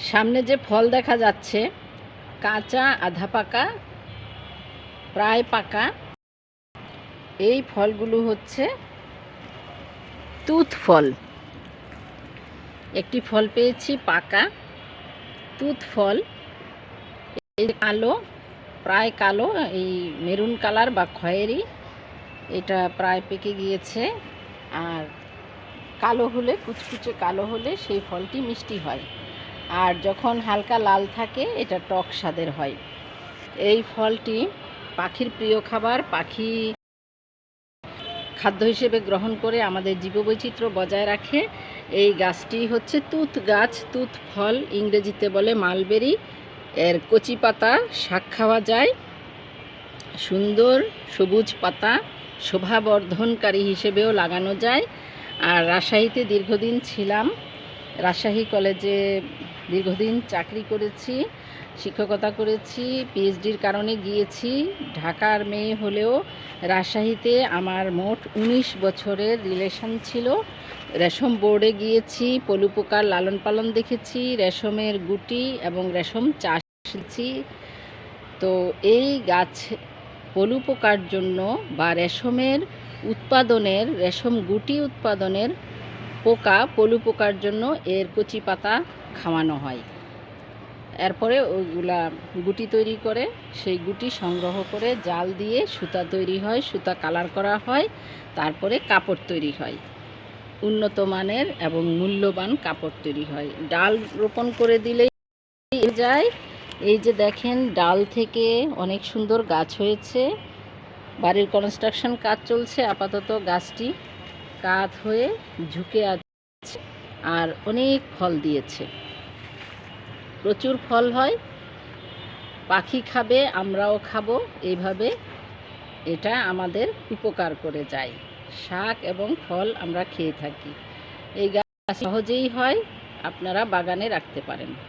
সামনে যে ফল দেখা যাচ্ছে কাঁচা, আধা পাকা, প্রায় পাকা, এই ফলগুলো হচ্ছে তুত ফল। একটি ফল পেয়েছি পাকা তুত ফল। এই কালো, প্রায় কালো, এই মেরুন কালার বা খয়েরি, এটা প্রায় পেকে গিয়েছে। আর কালো হলে, কুচকুচে কালো হলে সেই ফলটি মিষ্টি হয়, আর যখন হালকা লাল থাকে এটা টক স্বাদের হয়। এই ফলটি পাখির প্রিয় খাবার। পাখি খাদ্য হিসেবে গ্রহণ করে আমাদের জীববৈচিত্র্য বজায় রাখে। এই গাছটি হচ্ছে তুত গাছ। তুত ফল ইংরেজিতে বলে মালবেরি। এর কচি পাতা শাক খাওয়া যায়। সুন্দর সবুজ পাতা শোভাবর্ধনকারী হিসেবেও লাগানো যায়। আর রাজশাহীতে দীর্ঘদিন ছিলাম, রাজশাহী কলেজে দীর্ঘদিন চাকরি করেছি, শিক্ষকতা করেছি, পিএইচডির কারণে গিয়েছি। ঢাকার মেয়ে হলেও রাজশাহীতে আমার মোট 19 বছরের রিলেশন ছিল। রেশম বোর্ডে গিয়েছি, পলু পোকার লালন পালন দেখেছি, রেশমের গুটি এবং রেশম চাষ শিখেছি। তো এই গাছ পলু পোকার জন্য বা রেশমের উৎপাদনের, রেশম গুটি উৎপাদনের পোকা, পলু পোকার জন্য এর কচি পাতা খাওয়ানো হয়। এরপরে ওইগুলা গুটি তৈরি করে, সেই গুটি সংগ্রহ করে জাল দিয়ে সুতা তৈরি হয়, সুতা কালার করা হয়, তারপরে কাপড় তৈরি হয়। উন্নত মানের এবং মূল্যবান কাপড় তৈরি হয়। ডাল রোপণ করে দিলেই যায়। এই যে দেখেন, ডাল থেকে অনেক সুন্দর গাছ হয়েছে। বাড়ির কনস্ট্রাকশন কাজ চলছে, আপাতত গাছটি কাত হয়ে ঝুঁকে আছে আর অনেক ফল দিয়েছে। প্রচুর ফল হয়, পাখি খাবে, আমরাও খাবো। এইভাবে এটা আমাদের উপকার করে যায়। শাক এবং ফল আমরা খেয়ে থাকি। এই গাছ সহজেই হয়, আপনারা বাগানে রাখতে পারেন।